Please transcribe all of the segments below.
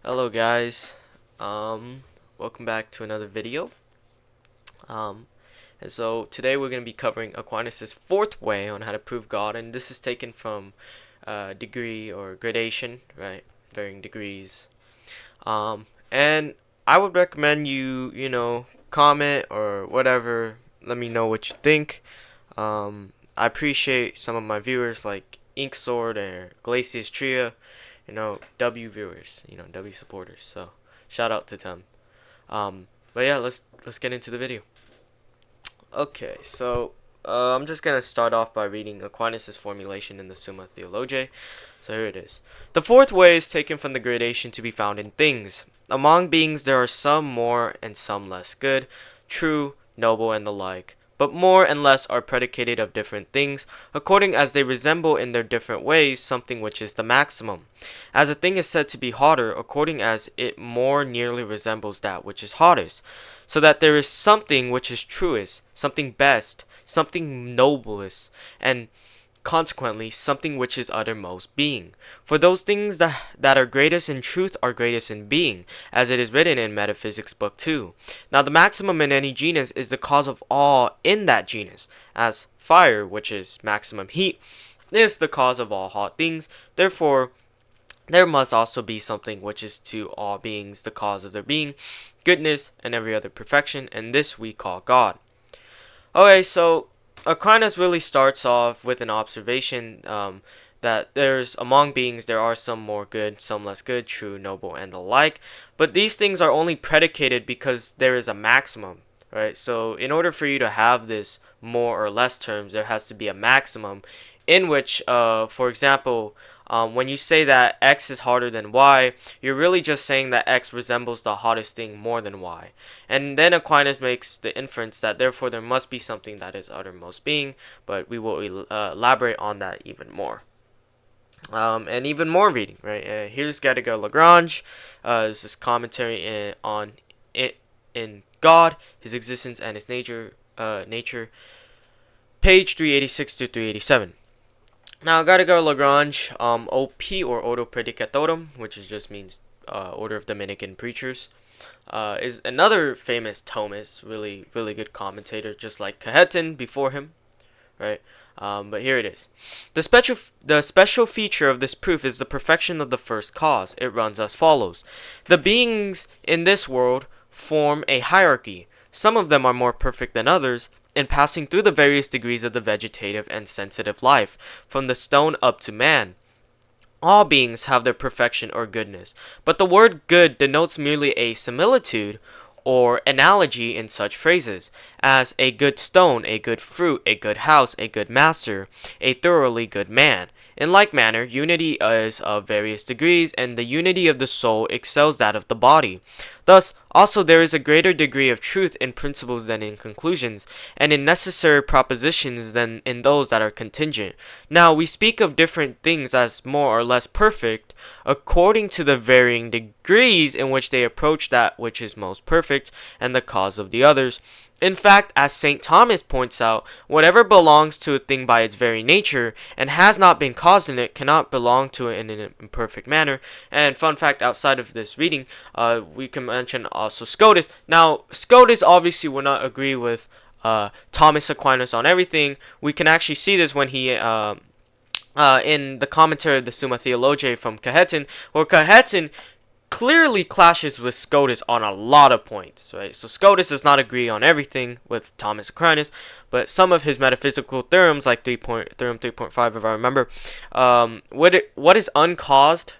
Hello guys, welcome back to another video. Um, and so today we're going to be covering Aquinas' fourth way on how to prove God, and this is taken from degree or gradation, right? Varying degrees. And I would recommend you comment or whatever. Let me know what you think. I appreciate some of my viewers like Inksword or Glacius Tria, W viewers, W supporters. So shout out to them. But yeah, let's get into the video. Okay, so I'm just gonna start off by reading Aquinas' formulation in the Summa Theologiae. So here it is. The fourth way is taken from the gradation to be found in things. Among beings there are some more and some less good, true, noble, and the like. But more and less are predicated of different things, according as they resemble in their different ways something which is the maximum. As a thing is said to be hotter, according as it more nearly resembles that which is hottest. So that there is something which is truest, something best, something noblest, and consequently something which is uttermost being. For those things that are greatest in truth are greatest in being, as it is written in Metaphysics Book 2. Now the maximum in any genus is the cause of all in that genus, as fire, which is maximum heat, is the cause of all hot things. Therefore, there must also be something which is to all beings the cause of their being, goodness, and every other perfection, and this we call God. Okay, so Aquinas really starts off with an observation that there's among beings there are some more good, some less good, true, noble, and the like, but these things are only predicated because there is a maximum, right? So in order for you to have this more or less terms, there has to be a maximum in which, for example, when you say that X is harder than Y, you're really just saying that X resembles the hottest thing more than Y. And then Aquinas makes the inference that therefore there must be something that is uttermost being, but we will elaborate on that even more. And even more reading, right? Here's Gadegar Lagrange. This is commentary on it in God, His existence, and His nature. Page 386 to 387. Now, Gadegar Lagrange, OP or Ordo Predicatorum, which just means Order of Dominican Preachers, is another famous Thomist, really good commentator, just like Cajetan before him, right? But here it is. The special feature of this proof is the perfection of the first cause. It runs as follows. The beings in this world form a hierarchy. Some of them are more perfect than others, in passing through the various degrees of the vegetative and sensitive life, from the stone up to man. All beings have their perfection or goodness, but the word good denotes merely a similitude or analogy in such phrases as a good stone, a good fruit, a good house, a good master, a thoroughly good man. In like manner, unity is of various degrees, and the unity of the soul excels that of the body. Thus, also there is a greater degree of truth in principles than in conclusions, and in necessary propositions than in those that are contingent. Now, we speak of different things as more or less perfect, according to the varying degrees in which they approach that which is most perfect, and the cause of the others. In fact, as St. Thomas points out, whatever belongs to a thing by its very nature, and has not been caused in it, cannot belong to it in an imperfect manner. And fun fact outside of this reading, we can mention also Scotus. Now, Scotus obviously will not agree with Thomas Aquinas on everything. We can actually see this when he in the commentary of the Summa Theologiae from Cajetan, where Cajetan clearly clashes with Scotus on a lot of points, right? So Scotus does not agree on everything with Thomas Aquinas, but some of his metaphysical theorems, like theorem 3.5, if I remember, what is uncaused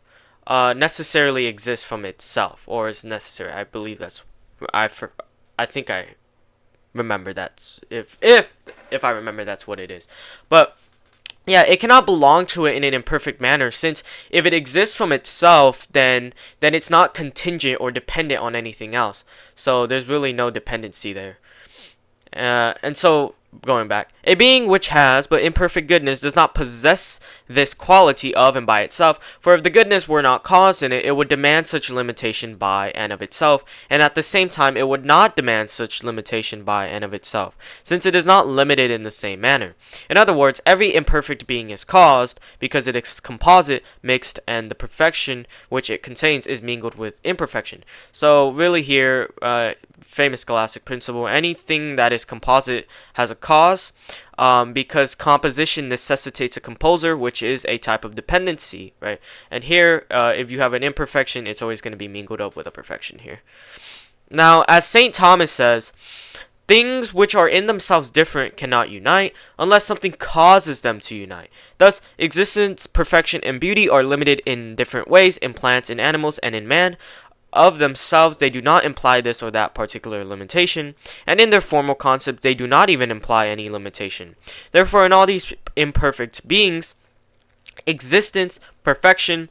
necessarily exists from itself, or is necessary. I believe that's I think I remember that's if I remember that's what it is, but yeah, it cannot belong to it in an imperfect manner, since if it exists from itself, then it's not contingent or dependent on anything else. So there's really no dependency there. And so, going back, a being which has but imperfect goodness does not possess this quality of and by itself. For if the goodness were not caused in it, it would demand such limitation by and of itself, and at the same time it would not demand such limitation by and of itself, since it is not limited in the same manner. In other words, every imperfect being is caused because it is composite, mixed, and the perfection which it contains is mingled with imperfection. So really here, famous scholastic principle, anything that is composite has a cause, because composition necessitates a composer, which is a type of dependency, right? And here, if you have an imperfection, it's always going to be mingled up with a perfection here. Now, as St. Thomas says, things which are in themselves different cannot unite unless something causes them to unite. Thus, existence, perfection, and beauty are limited in different ways in plants, in animals, and in man. Of themselves, they do not imply this or that particular limitation, and in their formal concept, they do not even imply any limitation. Therefore, in all these imperfect beings, existence, perfection,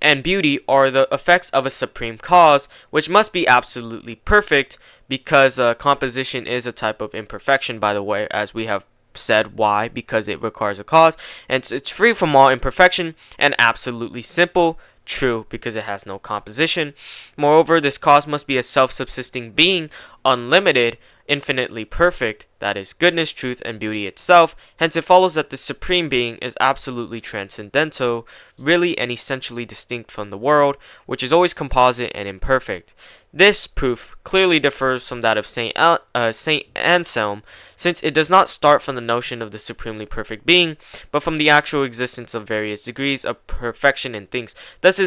and beauty are the effects of a supreme cause, which must be absolutely perfect, because composition is a type of imperfection, by the way, as we have said. Why? Because it requires a cause, and it's free from all imperfection and absolutely simple. True, because it has no composition. Moreover, this cause must be a self-subsisting being, unlimited, infinitely perfect, that is, goodness, truth, and beauty itself. Hence, it follows that the supreme being is absolutely transcendental, really and essentially distinct from the world, which is always composite and imperfect. This proof clearly differs from that of Saint Anselm, since it does not start from the notion of the supremely perfect being, but from the actual existence of various degrees of perfection in things. Thus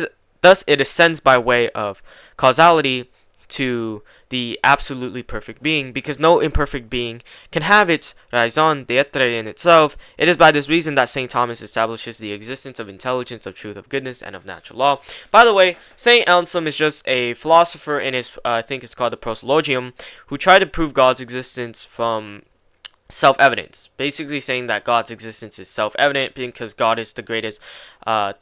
it ascends by way of causality to the absolutely perfect being, because no imperfect being can have its raison d'etre in itself. It is by this reason that St. Thomas establishes the existence of intelligence, of truth, of goodness, and of natural law. By the way, St. Anselm is just a philosopher in his, I think it's called the Proslogium, who tried to prove God's existence from self-evidence, basically saying that God's existence is self-evident because God is the greatest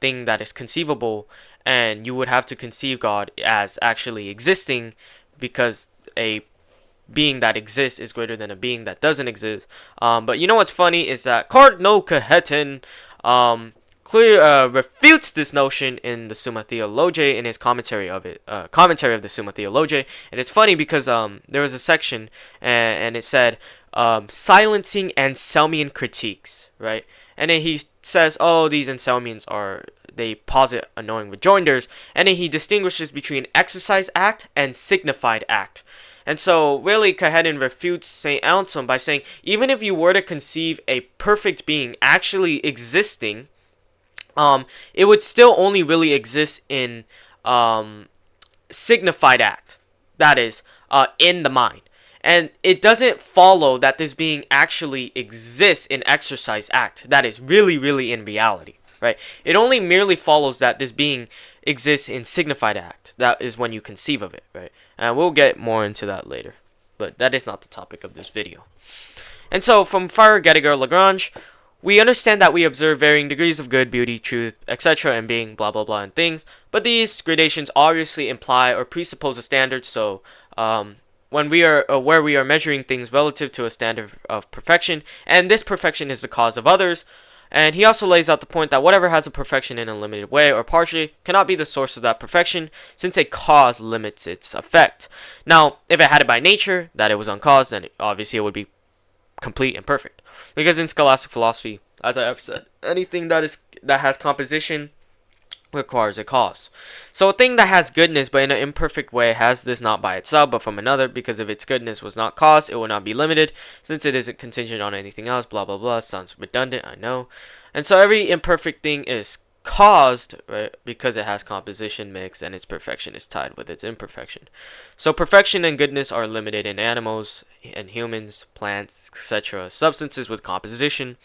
thing that is conceivable, and you would have to conceive God as actually existing, because a being that exists is greater than a being that doesn't exist. But you know what's funny is that Cardinal Cajetan refutes this notion in the Summa Theologiae, in his commentary of it, commentary of the Summa Theologiae. And it's funny because there was a section, and it said silencing Anselmian critiques, right? And then he says, oh, these Anselmians they posit annoying rejoinders, and then he distinguishes between exercise act and signified act. And so really Cajetan refutes St. Anselm by saying, even if you were to conceive a perfect being actually existing, it would still only really exist in signified act, that is, in the mind. And it doesn't follow that this being actually exists in exercise act, that is, really in reality, right? It only merely follows that this being exists in signified act, that is when you conceive of it, right? And we'll get more into that later, but that is not the topic of this video. And so, from Friar Gedegard Lagrange, we understand that we observe varying degrees of good, beauty, truth, etc., and being, blah blah blah, and things, but these gradations obviously imply or presuppose a standard. So when we are where we are measuring things relative to a standard of perfection, and this perfection is the cause of others. And he also lays out the point that whatever has a perfection in a limited way or partially cannot be the source of that perfection, since a cause limits its effect. Now, if it had it by nature, that it was uncaused, then obviously it would be complete and perfect. Because in scholastic philosophy, as I have said, anything that has composition requires a cause. So a thing that has goodness but in an imperfect way has this not by itself but from another, because if its goodness was not caused, it would not be limited, since it isn't contingent on anything else, blah blah blah. Sounds redundant, I know. And so every imperfect thing is caused, right, because it has composition mixed, and its perfection is tied with its imperfection. So perfection and goodness are limited in animals and humans, plants, etc., substances with composition.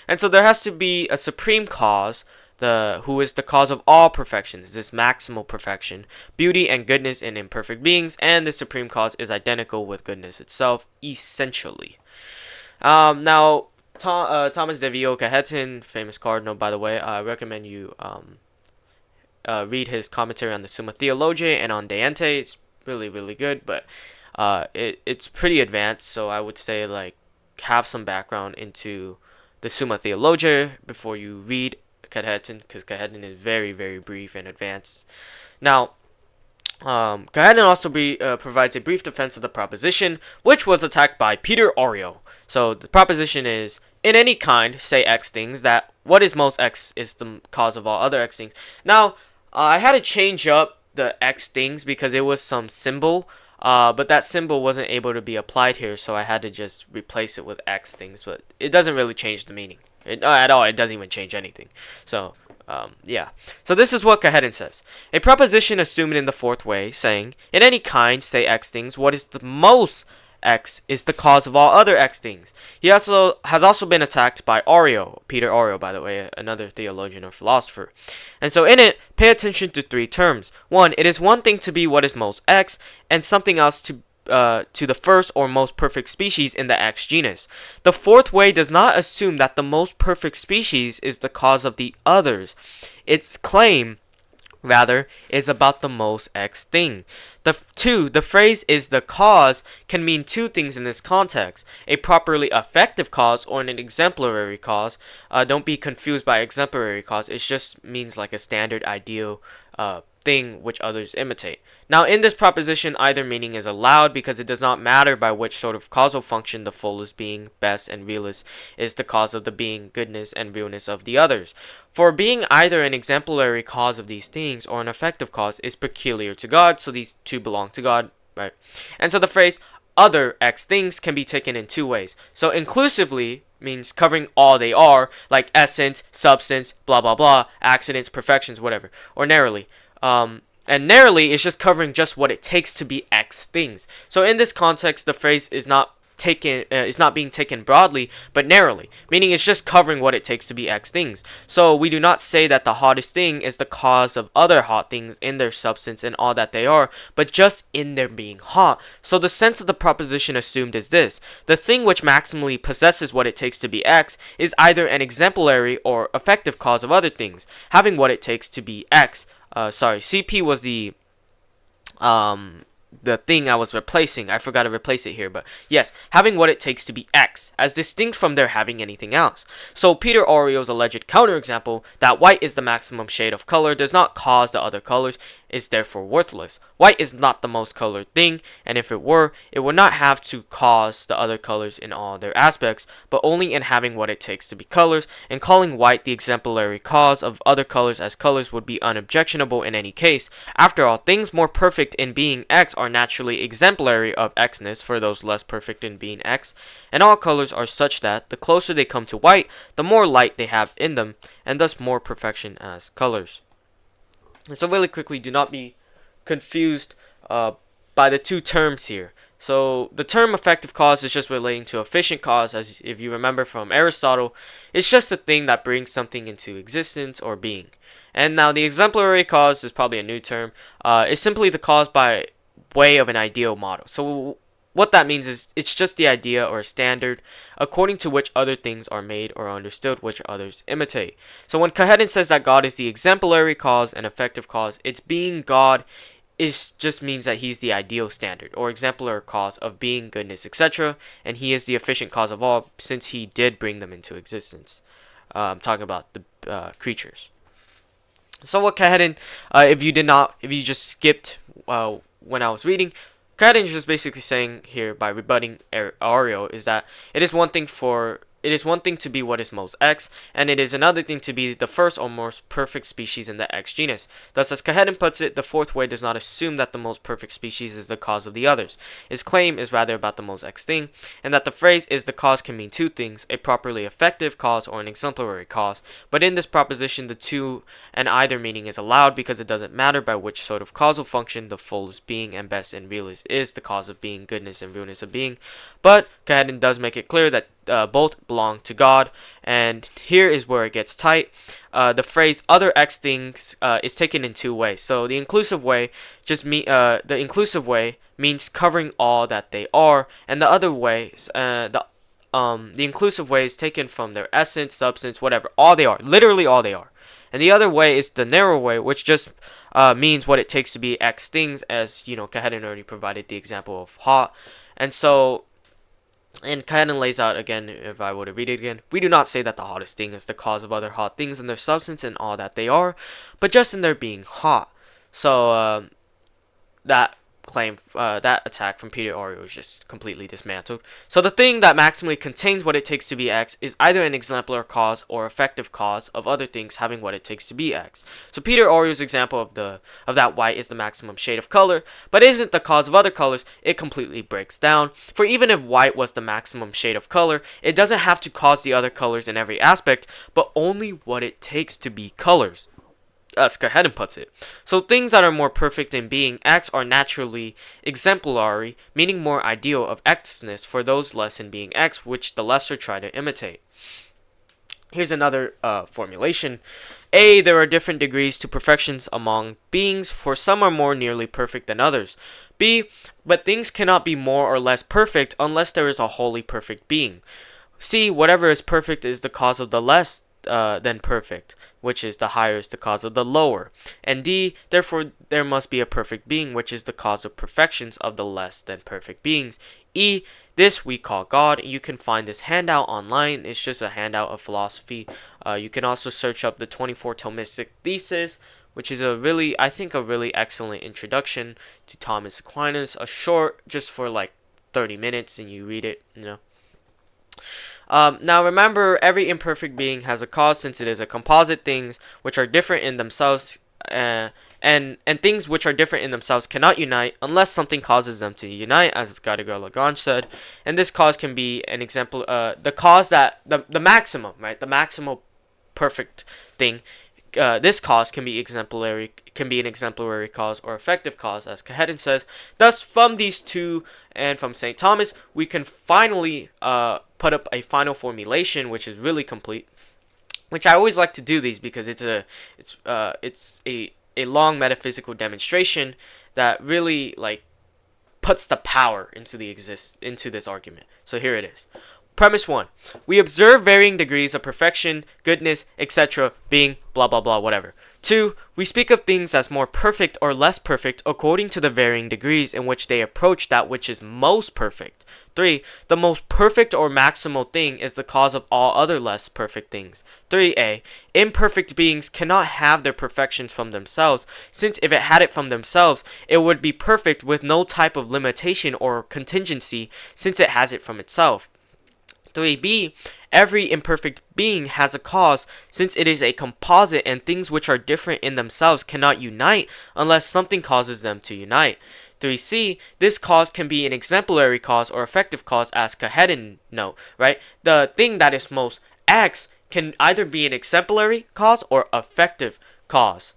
And so there has to be a supreme cause, who is the cause of all perfections, this maximal perfection, beauty and goodness in imperfect beings, and the supreme cause is identical with goodness itself, essentially. Now, Thomas de Vio Cajetan, famous cardinal, by the way, I recommend you read his commentary on the Summa Theologiae and on De Ente. It's really good, but it's pretty advanced, so I would say, like, have some background into the Summa Theologiae before you read Kehedin, because Kehedin is very, very brief and advanced. Now, Kehedin also provides a brief defense of the proposition, which was attacked by Peter Oreo. So the proposition is, in any kind, say X things, that what is most X is the cause of all other X things. Now, I had to change up the X things because it was some symbol, but that symbol wasn't able to be applied here, so I had to just replace it with X things, but it doesn't really change the meaning. At all, it doesn't even change anything. So, yeah. So this is what Kehedin says. A proposition assumed in the fourth way, saying, in any kind, say X things, what is the most X is the cause of all other X things. He has also been attacked by Oreo, Peter Oreo, by the way, another theologian or philosopher. And so in it, pay attention to three terms. One, it is one thing to be what is most X, and something else to the first or most perfect species in the X genus. The fourth way does not assume that the most perfect species is the cause of the others. Its claim, rather, is about the most X thing. The phrase is the cause can mean two things in this context: a properly effective cause or an exemplary cause. Don't be confused by exemplary cause. It just means like a standard ideal thing which others imitate. Now, in this proposition, either meaning is allowed because it does not matter by which sort of causal function the fullest being, best, and realest is the cause of the being, goodness, and realness of the others. For being either an exemplary cause of these things or an effective cause is peculiar to God, so these two belong to God, right? And so the phrase other X things can be taken in two ways. So inclusively means covering all they are, like essence, substance, blah blah blah, accidents, perfections, whatever. Or narrowly, and narrowly is just covering just what it takes to be X things. So in this context, the phrase is not being taken broadly, but narrowly, meaning it's just covering what it takes to be X things. So we do not say that the hottest thing is the cause of other hot things in their substance and all that they are, but just in their being hot. So the sense of the proposition assumed is this: the thing which maximally possesses what it takes to be X is either an exemplary or effective cause of other things, having what it takes to be X. CP was the thing I was replacing. I forgot to replace it here, but yes, having what it takes to be X, as distinct from their having anything else. So Peter Oreo's alleged counterexample, that white is the maximum shade of color, does not cause the other colors, is therefore worthless. White is not the most colored thing, and if it were, it would not have to cause the other colors in all their aspects, but only in having what it takes to be colors, and calling white the exemplary cause of other colors as colors would be unobjectionable in any case. After all, things more perfect in being X are naturally exemplary of Xness for those less perfect in being X, and all colors are such that the closer they come to white, the more light they have in them, and thus more perfection as colors. And so really quickly, do not be confused by the two terms here. So the term effective cause is just relating to efficient cause, as if you remember from Aristotle, it's just a thing that brings something into existence or being. And now the exemplary cause is probably a new term. It's simply the cause by way of an ideal model. So what that means is it's just the idea or standard according to which other things are made or understood, which others imitate. So when Kehedin says that God is the exemplary cause and effective cause, it's being God just means that he's the ideal standard or exemplary cause of being, goodness, etc. And he is the efficient cause of all, since he did bring them into existence. I'm talking about the creatures. So what Kehedin, if you just skipped when I was reading, Kehedin is just basically saying here by rebutting Oreo is that it is one thing to be what is most X, and it is another thing to be the first or most perfect species in the X genus. Thus, as Kehedin puts it, the fourth way does not assume that the most perfect species is the cause of the others. His claim is rather about the most X thing, and that the phrase is the cause can mean two things: a properly effective cause or an exemplary cause. But in this proposition, the two and either meaning is allowed because it doesn't matter by which sort of causal function the fullest being and best and realest is the cause of being, goodness, and realness of being. But Kehedin does make it clear that both belong to God, and here is where it gets tight. The phrase "other X things" is taken in two ways. So the inclusive way means covering all that they are, and the other way, the inclusive way is taken from their essence, substance, whatever, all they are, literally all they are. And the other way is the narrow way, which just means what it takes to be X things, as Kehedin already provided the example of hot. And so And kind of lays out again, if I were to read it again, we do not say that the hottest thing is the cause of other hot things in their substance and all that they are, but just in their being hot. So, that that attack from Peter Oreo is just completely dismantled. So the thing that maximally contains what it takes to be X is either an exemplar cause or effective cause of other things having what it takes to be X. So Peter Oreo's example of that white is the maximum shade of color, but isn't the cause of other colors. It completely breaks down. For even if white was the maximum shade of color, it doesn't have to cause the other colors in every aspect, but only what it takes to be colors, as Cahedon puts it. So things that are more perfect in being X are naturally exemplary, meaning more ideal of Xness for those less in being X, which the lesser try to imitate. Here's another formulation. A. There are different degrees to perfections among beings, for some are more nearly perfect than others. B. But things cannot be more or less perfect unless there is a wholly perfect being. C. Whatever is perfect is the cause of the less than perfect, which is the higher is the cause of the lower. And D. Therefore, there must be a perfect being, which is the cause of perfections of the less than perfect beings. E. This we call God. You can find this handout online. It's just a handout of philosophy. You can also search up the 24 Thomistic Thesis, which is I think a really excellent introduction to Thomas Aquinas. A short, just for like 30 minutes, and you read it, Now remember, every imperfect being has a cause, since it is a composite. Things which are different in themselves, and things which are different in themselves cannot unite unless something causes them to unite, as Gadigar-Lagrange said. And this cause can be an example, the cause that the maximum, right, the maximal perfect thing. This cause can be an exemplary cause or effective cause, as Cahedon says. Thus, from these two and from St. Thomas, we can finally put up a final formulation, which is really complete. Which I always like to do these because it's a long metaphysical demonstration that really puts the power into this argument. So here it is. Premise 1. We observe varying degrees of perfection, goodness, etc. being blah blah blah whatever. 2. We speak of things as more perfect or less perfect according to the varying degrees in which they approach that which is most perfect. 3. The most perfect or maximal thing is the cause of all other less perfect things. 3a. Imperfect beings cannot have their perfections from themselves, since if it had it from themselves, it would be perfect with no type of limitation or contingency, since it has it from itself. 3b. Every imperfect being has a cause, since it is a composite, and things which are different in themselves cannot unite unless something causes them to unite. 3c. This cause can be an exemplary cause or effective cause, as Cahedon note, right? The thing that is most X can either be an exemplary cause or effective cause.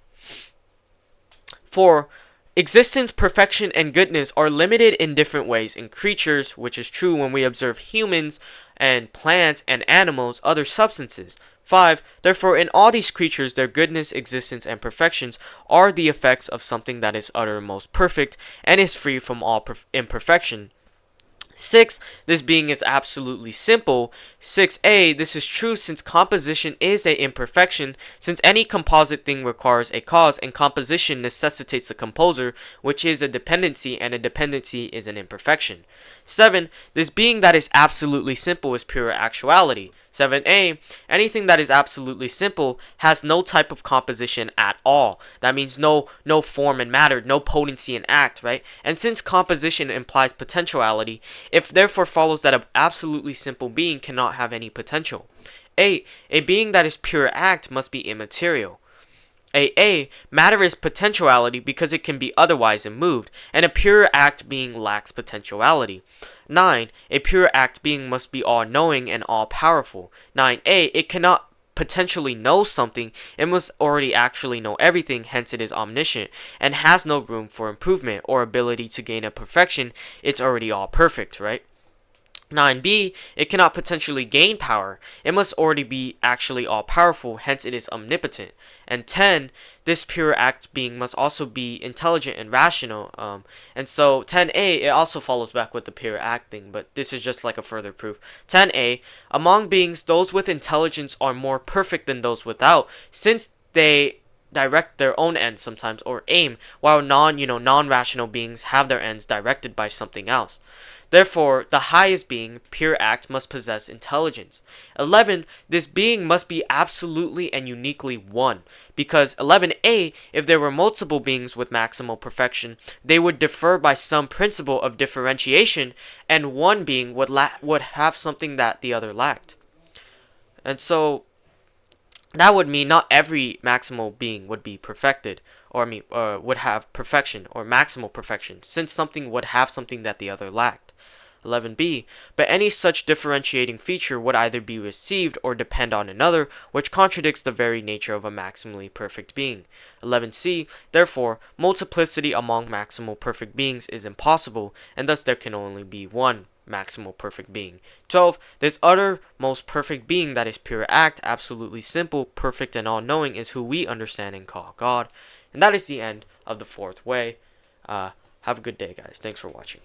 4. Existence, perfection, and goodness are limited in different ways in creatures, which is true when we observe humans and plants and animals, other substances. 5. Therefore, in all these creatures, their goodness, existence, and perfections are the effects of something that is uttermost perfect and is free from all imperfection. 6. This being is absolutely simple. 6a. This is true since composition is an imperfection, since any composite thing requires a cause, and composition necessitates a composer, which is a dependency, and a dependency is an imperfection. 7. This being that is absolutely simple is pure actuality. 7a. Anything that is absolutely simple has no type of composition at all. That means no form and matter, no potency and act, right? And since composition implies potentiality, it therefore follows that an absolutely simple being cannot have any potential. 8. A being that is pure act must be immaterial. Matter is potentiality because it can be otherwise immoved, and a pure act being lacks potentiality. 9. A pure act being must be all-knowing and all-powerful. 9a. It cannot potentially know something, it must already actually know everything, hence it is omniscient, and has no room for improvement or ability to gain a perfection. It's already all perfect, right? 9b. It cannot potentially gain power. It must already be actually all-powerful, hence it is omnipotent. And 10. This pure act being must also be intelligent and rational. And so 10a, it also follows back with the pure act thing, but this is just like a further proof. 10a. Among beings, those with intelligence are more perfect than those without, since they direct their own ends sometimes, or aim, while non-rational beings have their ends directed by something else. Therefore, the highest being, pure act, must possess intelligence. 11. This being must be absolutely and uniquely one, because 11a, if there were multiple beings with maximal perfection, they would differ by some principle of differentiation, and one being would have something that the other lacked. And so that would mean not every maximal being would be perfected, or would have perfection or maximal perfection, since something would have something that the other lacked. 11b. But any such differentiating feature would either be received or depend on another, which contradicts the very nature of a maximally perfect being. 11c. Therefore, multiplicity among maximal perfect beings is impossible, and thus there can only be one maximal perfect being. 12. This uttermost perfect being that is pure act, absolutely simple, perfect, and all-knowing is who we understand and call God. And that is the end of the fourth way. Have a good day, guys. Thanks for watching.